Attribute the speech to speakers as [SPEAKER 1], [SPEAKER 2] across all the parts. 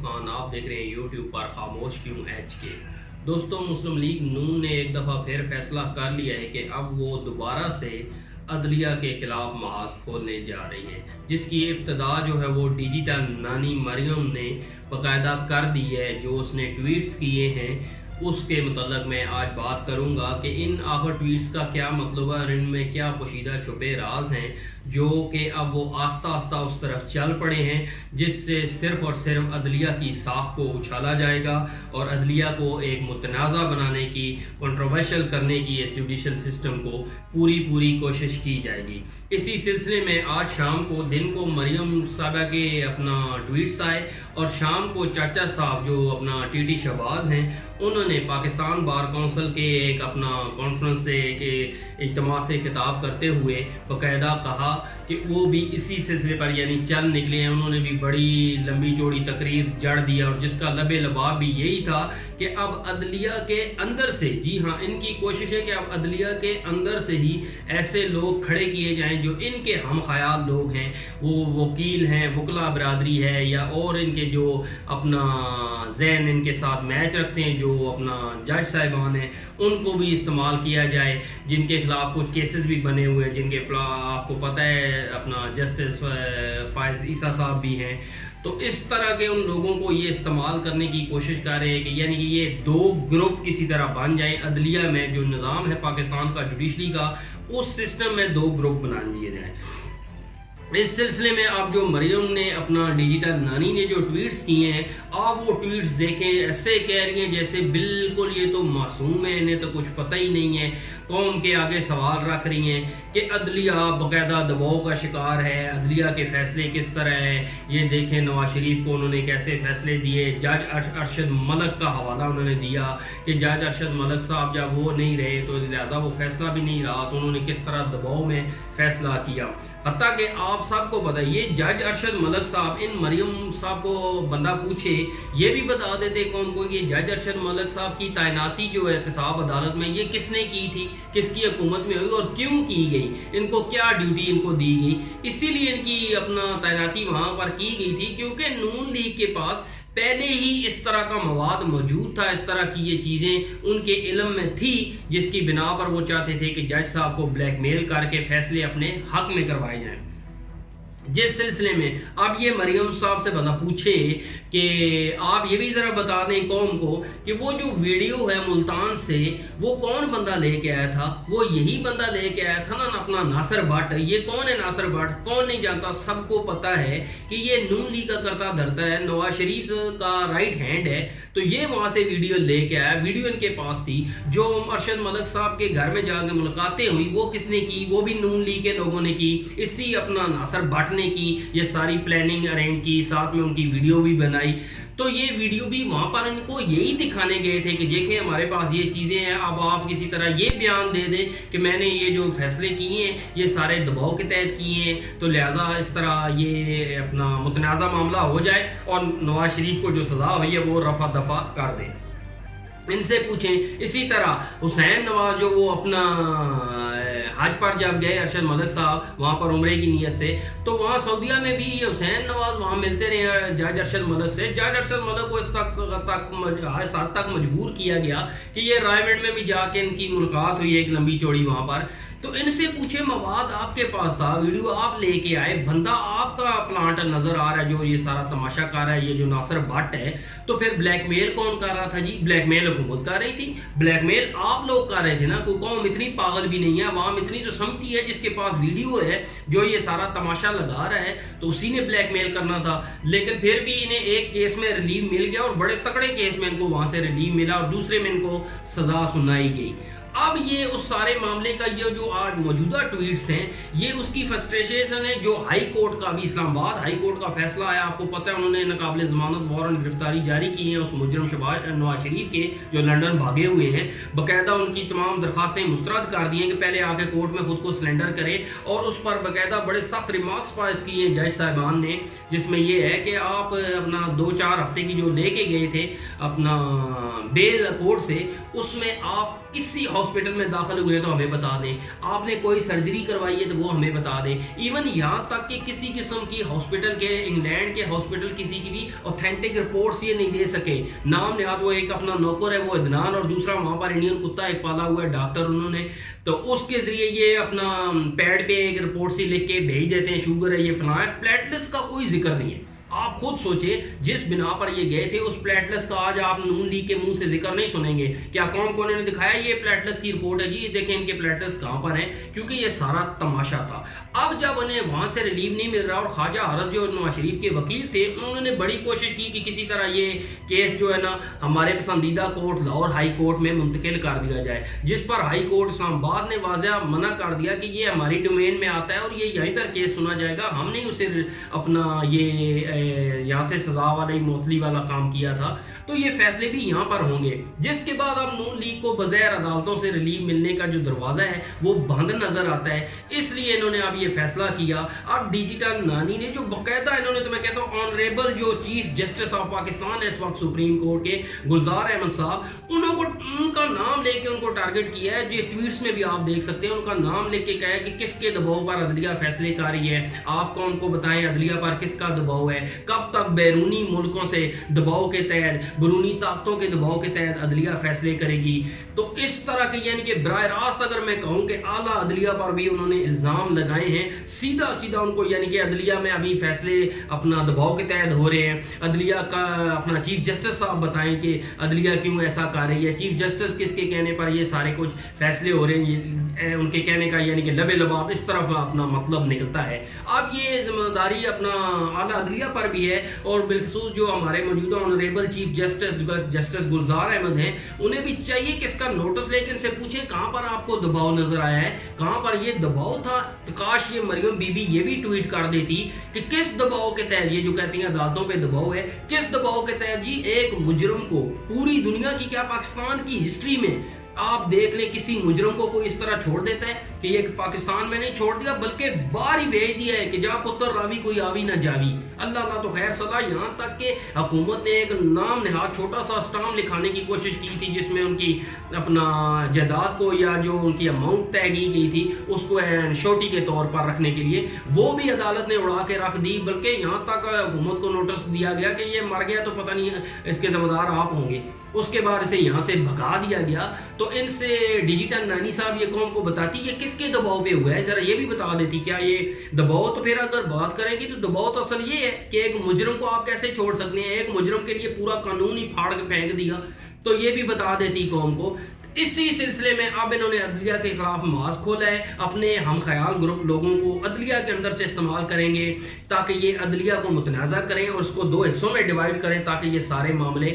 [SPEAKER 1] खान, आप देख रहे हैं यूट्यूब पर खामोश क्यों HK। दोस्तों, मुस्लिम लीग नून ने एक दफ़ा फिर फैसला कर लिया है कि अब वो दोबारा से अदलिया के खिलाफ महाज खोलने जा रही है, जिसकी इब्तदा जो है वो डिजिटल नानी मरियम ने बाकायदा कर दी है। जो उसने ट्वीट्स किए हैं उसके मतलब मैं आज बात करूंगा कि इन आखिर ट्वीट्स का क्या मतलब है और इनमें क्या पोशीदा छुपे राज हैं, जो कि अब वो आस्ता आस्ता उस तरफ चल पड़े हैं जिससे सिर्फ और सिर्फ अदलिया की साख को उछाला जाएगा और अदलिया को एक मुतनाज़ा बनाने की, कंट्रोवर्शियल करने की इस जुडिशल सिस्टम को पूरी कोशिश की जाएगी। इसी सिलसिले में आज शाम को दिन को मरियम साहबा के अपना ट्वीट्स आए और शाम को चाचा साहब जो अपना TT शहबाज हैं उन्होंने पाकिस्तान बार काउंसिल के एक अपना कॉन्फ्रेंस से के इज्तिमा से खिताब करते हुए बाकायदा कहा कि वो भी इसी सिलसिले पर यानी चल निकले हैं। उन्होंने भी बड़ी लंबी चौड़ी तकरीर जड़ दिया और जिसका लबे लबाब भी यही था कि अब अदलिया के अंदर से, जी हाँ, इनकी कोशिश है कि अब अदलिया के अंदर से ही ऐसे लोग खड़े किए जाएं जो इनके हम ख्याल लोग हैं, वो वकील हैं, वकला बरादरी है या और इनके जो अपना जहन इनके साथ मैच रखते हैं, जो अपना जज साहिबान हैं, उनको भी इस्तेमाल किया जाए, जिनके खिलाफ कुछ केसेस भी बने हुए हैं, जिनके आपको पता है अपना जस्टिस फायज ईसा साहब भी हैं। तो इस तरह के उन लोगों को ये इस्तेमाल करने की कोशिश कर रहे हैं कि यानी कि ये दो ग्रुप किसी तरह बन जाए। अदलिया में जो निज़ाम है पाकिस्तान का जुडिशरी का, उस सिस्टम में दो ग्रुप बना दिए जाए। इस सिलसिले में आप जो मरियम ने अपना डिजिटल नानी ने जो ट्वीट्स किए हैं, आप वो ट्वीट्स देखें, ऐसे कह रही हैं जैसे बिल्कुल ये तो मासूम है, इन्हें तो कुछ पता ही नहीं है। कौम के आगे सवाल रख रही हैं कि अदलिया बाकायदा दबाव का शिकार है, अदलिया के फैसले किस तरह हैं। ये देखें नवाज शरीफ को उन्होंने कैसे फैसले दिए। जज अरशद मलिक का हवाला उन्होंने दिया कि जज अरशद मलिक साहब जब वो नहीं रहे तो लिहाजा वो फैसला भी नहीं रहा, तो उन्होंने किस तरह दबाव में फैसला किया। हत्ता कि आप सबको बताइए जज अरशद मलिक साहब इन मरियम साहब को बंदा पूछे ये भी बता देते कौन को कि जज अरशद मलिक साहब की तैनाती जो है एहतसाब अदालत में ये किसने की थी, किसकी हुकूमत में हुई और क्यों की गई, इनको क्या ड्यूटी इनको दी गई। इसीलिए इनकी अपना तैनाती वहां पर की गई थी क्योंकि नून लीग के पास पहले ही इस तरह का मवाद मौजूद था, इस तरह की ये चीज़ें उनके इल्म में थी, जिसकी बिना पर वो चाहते थे कि जज साहब को ब्लैकमेल करके फैसले अपने हक में करवाए जाएं। जिस सिलसिले में अब ये मरियम साहब से बंदा पूछे कि आप ये भी ज़रा बता दें कौम को कि वो जो वीडियो है मुल्तान से वो कौन बंदा लेके आया था। वो यही बंदा लेके आया था ना अपना नासिर भट्ट। ये कौन है नासिर भट्ट, कौन नहीं जानता, सबको पता है कि ये नून लीग का करता धरता है, नवाज शरीफ का राइट हैंड है। तो ये वहाँ से वीडियो लेके आया, वीडियो इनके पास थी। जो अरशद मलिक साहब के घर में जाकर मुलाकातें हुई वो किसने की, वो भी नून लीग के लोगों ने की। इसी अपना नासिर भट्ट ने की, ये सारी प्लानिंग अरेंज की, साथ में उनकी वीडियो भी बनाई। तो ये वीडियो भी वहां पर इनको यही दिखाने गए थे कि देखें हमारे पास ये चीज़ें हैं, अब आप किसी तरह ये बयान दे दें कि मैंने ये जो फैसले किए हैं ये सारे दबाव के तहत किए हैं, तो लिहाजा इस तरह ये अपना मुतनाज़ा मामला हो जाए और नवाज शरीफ को जो सज़ा हुई है वो रफा दफा कर दें। इनसे पूछें। इसी तरह हुसैन नवाज जो वो अपना हज पर जब गए अरशद मलिक साहब वहाँ पर उम्रे की नीयत से, तो वहाँ सऊदीया में भी ये हुसैन नवाज वहाँ मिलते रहे जज अरशद मलिक से। जज अरशद मलिक को इस तक मजबूर किया गया कि ये रायगढ़ में भी जाके इनकी मुलाकात हुई एक लंबी चौड़ी वहाँ पर। तो इनसे पूछे मवाद आपके पास था, वीडियो आप लेके आए, बंदा आपका प्लांट नजर आ रहा है जो ये सारा तमाशा कर रहा है, ये जो नासिर भट्ट है, तो फिर ब्लैकमेल कौन कर रहा था जी? ब्लैकमेल हुकूमत कर रही थी, ब्लैकमेल आप लोग कर रहे थे ना। कोई कौम इतनी पागल भी नहीं है, अवाम इतनी तो समझती है, जिसके पास वीडियो है जो ये सारा तमाशा लगा रहा है तो उसी ने ब्लैकमेल करना था। लेकिन फिर भी इन्हें एक केस में रिलीव मिल गया और बड़े तगड़े केस में इनको वहां से रिलीव मिला और दूसरे में इनको सजा सुनाई गई। अब ये उस सारे मामले का ये जो आज मौजूदा ट्वीट्स हैं ये उसकी फ्रस्ट्रेशन है जो हाई कोर्ट का भी, इस्लामाबाद हाई कोर्ट का फैसला आया। आपको पता है उन्होंने नाकाबिले ज़मानत वारंट गिरफ्तारी जारी की है उस मुजरम नवाज शरीफ के जो लंदन भागे हुए हैं। बाकायदा उनकी तमाम दरखास्तें मुस्तरद कर दी हैं कि पहले आके कोर्ट में खुद को सरेंडर करें और उस पर बाकायदा बड़े सख्त रिमार्क्स पास किए जज साहिबान ने, जिसमें यह है कि आप अपना 2-4 हफ्ते की जो लेके गए थे अपना बेल कोर्ट से, उसमें आप किसी हॉस्पिटल में दाखिल हुए तो हमें बता दें, आपने कोई सर्जरी करवाई है तो वो हमें बता दें। इवन यहाँ तक कि किसी किस्म की हॉस्पिटल के, इंग्लैंड के हॉस्पिटल किसी की भी ऑथेंटिक रिपोर्ट्स ये नहीं दे सके। नाम निहाद वो एक अपना नौकर है वो अदनान, और दूसरा वहाँ पर इंडियन कुत्ता एक पाला हुआ है डॉक्टर उन्होंने, तो उसके जरिए ये अपना पैड पे एक रिपोर्ट सी लिख के भेज देते हैं, शुगर है, ये फलां है। प्लेटलेट्स का कोई जिक्र नहीं है। आप खुद सोचें, जिस बिना पर ये गए थे उस प्लेटलेट्स का आज आप नून लीग के मुंह से जिक्र नहीं सुनेंगे। क्या कौन कौन ने दिखाया ये प्लेटलेट्स की रिपोर्ट है जी, ये देखें इनके प्लेटलेट्स कहाँ पर हैं, क्योंकि ये सारा तमाशा था। अब जब उन्हें वहां से रिलीव नहीं मिल रहा, और ख्वाजा हरस जो नवाज शरीफ के वकील थे उन्होंने बड़ी कोशिश की कि किसी तरह ये केस जो है ना हमारे पसंदीदा कोर्ट लाहौर हाई कोर्ट में मुंतकिल कर दिया जाए, जिस पर हाई कोर्ट इस्लामाबाद ने वाज़ह मना कर दिया कि ये हमारी डोमेन में आता है और ये यहीं पर केस सुना जाएगा, हम नहीं उसे अपना ये यहाँ से सजा वाला मोतली वाला काम किया था। तो ये फैसले भी यहाँ पर होंगे, जिसके बाद अब नून लीग को बगैर अदालतों से रिलीव मिलने का जो दरवाज़ा है वो बंद नजर आता है, इसलिए इन्होंने अब ये फैसला किया। अब डिजिटल नानी ने जो बाकायदा इन्होंने, तो मैं कहता हूँ ऑनरेबल जो चीफ जस्टिस ऑफ पाकिस्तान है इस वक्त सुप्रीम कोर्ट के, गुलजार अहमद साहब, उनका नाम लेके उनको टारगेट किया है। जो ट्वीट्स में भी आप देख सकते हैं, उनका नाम लेके कहा है कि किसके दबाव पर अदलिया फैसले कर रही है, आप कौन को बताएं अदलिया पर किसका दबाव है, कब तक बैरूनी मुल्कों से दबाव के तहत, बैरूनी ताकतों के दबाव के तहत अदलिया फैसले करेगी। तो इस तरह के यानी कि बराह रास्त अगर मैं कहूँ कि आला अदलिया पर भी उन्होंने इल्ज़ाम लगाए हैं, सीधा सीधा उनको, यानी कि अदलिया में अभी फैसले अपना दबाव के तहत हो रहे हैं। अदलिया का अपना चीफ जस्टिस साहब बताएं कि अदलिया क्यों ऐसा कर रही है, चीफ जस्टिस किसके कहने पर ये सारे कुछ फैसले हो रहे हैं, उनके कहने का यानी कि लबे लबाब इस तरफ अपना मतलब निकलता है। अब ये जिम्मेदारी अपना आला अदलिया पर भी है, और बिलखसूस जो हमारे मौजूदा ऑनरेबल चीफ जस्टिस गुलजार अहमद हैं, उन्हें भी चाहिए कि इसका नोटिस लेकर इनसे पूछें कहाँ पर आपको दबाव नजर आया है, कहाँ पर ये दबाव था। तो काश ये मरियम बीबी ये भी ट्वीट कर देती कि किस दबाव के तहत, ये जो कहती हैं अदालतों पे दबाव है, किस दबाव के तहत जी एक मुजरिम को पूरी दुनिया की, क्या पाकिस्तान की हिस्ट्री में आप देख ले किसी मुजरिम को कोई इस तरह छोड़ देता है कि ये पाकिस्तान में नहीं छोड़ दिया बल्कि बाहर ही भेज दिया है कि जहाँ पुत्र रावी कोई आवी ना जावी। अल्लाह ना तो खैर सदा। यहाँ तक कि हुकूमत ने एक नाम निहाद छोटा सा स्टाम्प लिखाने की कोशिश की थी जिसमें उनकी अपना जायदाद को या जो उनकी अमाउंट तय की गई थी उसको एनश्योरिटी के तौर पर रखने के लिए, वो भी अदालत ने उड़ा के रख दी। बल्कि यहाँ तक हुकूमत को नोटिस दिया गया कि ये मर गया तो पता नहीं इसके जिम्मेदार आप होंगे। उसके बाद इसे यहाँ से भगा दिया गया। तो इनसे डिजिटल नानी साहब ये कौम को बताती ये किसके दबाव पे हुआ है, जरा ये भी बता देती क्या ये दबाव। तो फिर अगर बात करेंगे तो दबाव तो असल ये है कि एक मुजरिम को आप कैसे छोड़ सकते हैं, एक मुजरिम के लिए पूरा कानून ही फाड़ के फेंक दिया, तो ये भी बता देती कौम को। इसी सिलसिले में अब इन्होंने अदलिया के खिलाफ मास खोला है, अपने हम ख्याल ग्रुप लोगों को अदलिया के अंदर से इस्तेमाल करेंगे ताकि ये अदलिया को मुतनाज़ा करें और उसको दो हिस्सों में डिवाइड करें ताकि ये सारे मामले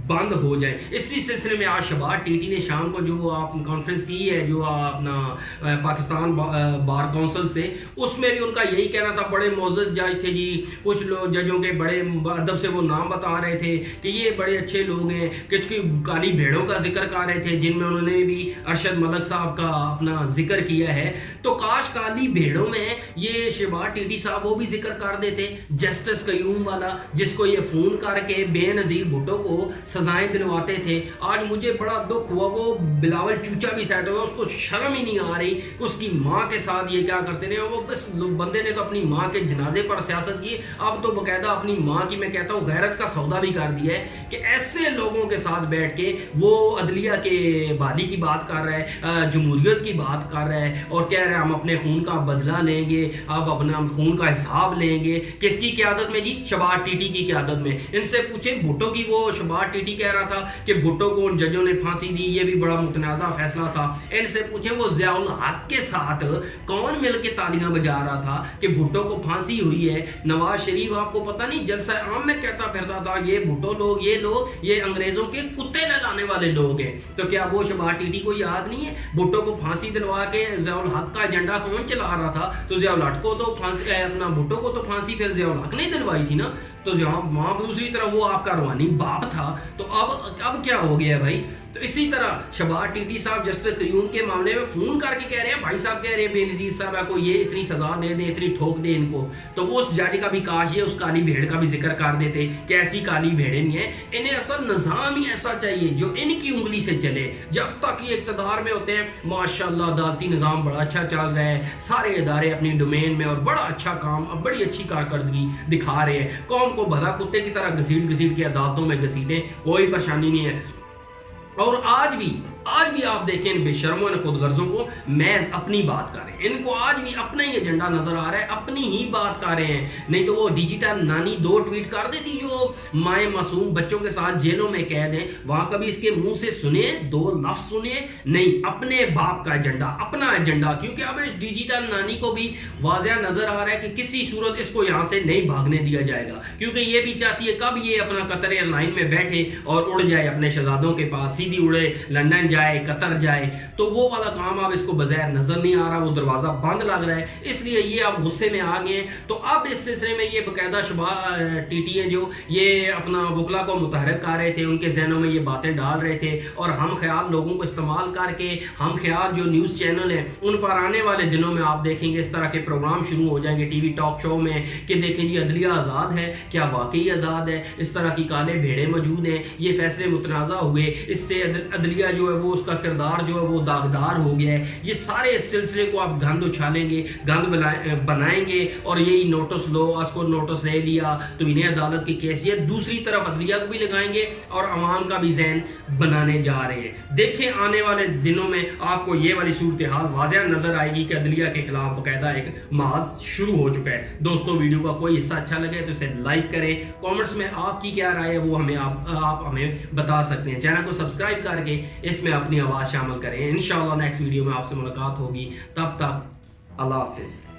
[SPEAKER 1] बंद हो जाएं। इसी सिलसिले में आज शबाज टीटी ने शाम को जो आप कॉन्फ्रेंस की है जो अपना पाकिस्तान बार काउंसिल से, उसमें भी उनका यही कहना था। बड़े मोअज़्ज़ज़ जज थे जी, कुछ लोग जजों के बड़े अदब से वो नाम बता रहे थे कि ये बड़े अच्छे लोग हैं, कुछ काली भेड़ों का जिक्र कर रहे थे जिनमें उन्होंने भी अरशद मलिक साहब का अपना जिक्र किया है। तो काश काली भेड़ों में ये शहबाज टीटी साहब वो भी जिक्र कर देते, जस्टिस कयूम वाला जिसको ये फोन करके बेनज़ीर भुट्टो को सजाएं दिलवाते थे। आज मुझे बड़ा दुख हुआ, वो बिलावल चूचा भी सेट हुआ, उसको शर्म ही नहीं आ रही उसकी माँ के साथ ये क्या करते रहे। वो बस बंदे ने तो अपनी माँ के जनाजे पर सियासत की, अब तो बाकायदा अपनी माँ की मैं कहता हूँ गैरत का सौदा भी कर दिया है कि ऐसे लोगों के साथ बैठ के वो अदलिया के बाली की बात कर रहा है, जमहूरियत की बात कर रहा है और कह रहा है हम अपने खून का बदला लेंगे, अब अपना खून का हिसाब लेंगे। किसकी क़यादत में जी? शहबाज टीटी की क़यादत में। इनसे पूछे भुट्टो की, वो शहबाज टीटी कह रहा था कि भुट्टो को उन जजों ने फांसी दी, ये भी बड़ा मुतनाज़ा फैसला था। इनसे पूछे वो ज़ियाउल हक के साथ कौन मिल के तालियां बजा रहा था कि भुट्टो को फांसी हुई है। नवाज शरीफ आपको पता नहीं जलसा आम में कहता फिरता था ये भुट्टो लोग, ये अंग्रेजों के कुत्ते नहलाने वाले लोग हैं। तो क्या वो शहबाज टीटी को याद नहीं है भुट्टो को फांसी दिलवा के ज़ियाउल हक का एजेंडा कौन चला रहा था? तो ज़ियाउल हक को तो फांसी, अपना भुट्टो को तो फांसी फिर ज़ियाउल हक ने दिलवाई थी ना। तो जहाँ वहाँ दूसरी तरफ वो आपका रूहानी बाप था। तो अब क्या हो गया भाई? تو اسی طرح شباب ٹیٹی صاحب جسٹس قیوم کے معاملے میں فون کر کے کہہ رہے ہیں، بھائی صاحب کہہ رہے ہیں بے نظیر صاحب کو یہ اتنی سزا دے دیں، اتنی ٹھوک دیں ان کو، تو وہ اس جج کا بھی کاش یہ اس کالی بھیڑ کا بھی ذکر کر دیتے کہ ایسی کالی بھیڑیں نہیں ہیں، انہیں اصل نظام ہی ایسا چاہیے جو ان کی انگلی سے چلے۔ جب تک یہ اقتدار میں ہوتے ہیں ماشاءاللہ عدالتی نظام بڑا اچھا چل رہا ہے، سارے ادارے اپنی ڈومین میں اور بڑا اچھا کام، بڑی اچھی کارکردگی دکھا رہے ہیں، قوم کو بھلا کتے کی طرح گھسیٹ کے عدالتوں میں گھسیٹیں، کوئی پریشانی نہیں ہے۔ اور آج بھی آپ دیکھیں ان بے شرموں نے خود غرضوں کو محض اپنی بات کر رہے ہیں، ان کو آج بھی اپنا ہی ایجنڈا نظر آ رہا ہے، اپنی ہی بات کر رہے ہیں۔ نہیں تو وہ ڈیجیٹل نانی 2 ٹویٹ کر دیتی جو مائیں معصوم بچوں کے ساتھ جیلوں میں قید ہیں، وہاں کبھی اس کے منہ سے سنے 2 لفظ سنے نہیں، اپنے باپ کا ایجنڈا، اپنا ایجنڈا، کیونکہ اب اس ڈیجیٹل نانی کو بھی واضح نظر آ رہا ہے کہ کسی صورت اس کو یہاں سے نہیں بھاگنے دیا جائے گا، کیونکہ یہ بھی چاہتی ہے کب یہ اپنا قطر ایئر لائن میں بیٹھے اور اڑ جائے اپنے شہزادوں کے پاس، سیدھی اڑے لندن جائے، قطر جائے، تو وہ والا کام اب اس کو بظاہر نظر نہیں آ رہا، وہ دروازہ بند لگ رہا ہے، اس لیے یہ اب غصے میں آ گئے ہیں۔ تو اب اس سلسلے میں یہ باقاعدہ شباب ٹی ہیں جو یہ اپنا وکلا کو متحرک کر رہے تھے، ان کے ذہنوں میں یہ باتیں ڈال رہے تھے، اور ہم خیال لوگوں کو استعمال کر کے ہم خیال جو نیوز چینل ہیں ان پر آنے والے دنوں میں آپ دیکھیں گے اس طرح کے پروگرام شروع ہو جائیں گے ٹی وی ٹاک شو میں کہ دیکھیں جی عدلیہ آزاد ہے، کیا واقعی آزاد ہے، اس طرح کی کالے بھیڑیں موجود ہیں، یہ فیصلے متنازع ہوئے، اس سے عدلیہ جو ہے وہ اس کا کردار جو ہے وہ داغدار ہو گیا ہے۔ یہ سارے اس سلسلے کو آپ گند اچھالیں گے، گند بنائیں گے، اور یہی نوٹس لو، اس کو نوٹس لے لیا تو انہیں عدالت کی کیس، یہ دوسری طرف عدلیہ کو بھی لگائیں گے اور عوام کا بھی ذہن بنانے جا رہے ہیں۔ دیکھیں آنے والے دنوں میں آپ کو یہ والی صورتحال واضح نظر آئے گی کہ عدلیہ کے خلاف باقاعدہ ایک محاذ شروع ہو چکا ہے۔ دوستو ویڈیو کا کوئی حصہ اچھا لگے تو اسے لائک کریں، کامنٹس میں آپ کی کیا رائے ہے وہ آپ ہمیں بتا سکتے ہیں، چینل کو سبسکرائب کر کے اس میں اپنی آواز شامل کریں۔ انشاءاللہ نیکسٹ ویڈیو میں آپ سے ملاقات ہوگی، تب تک اللہ حافظ۔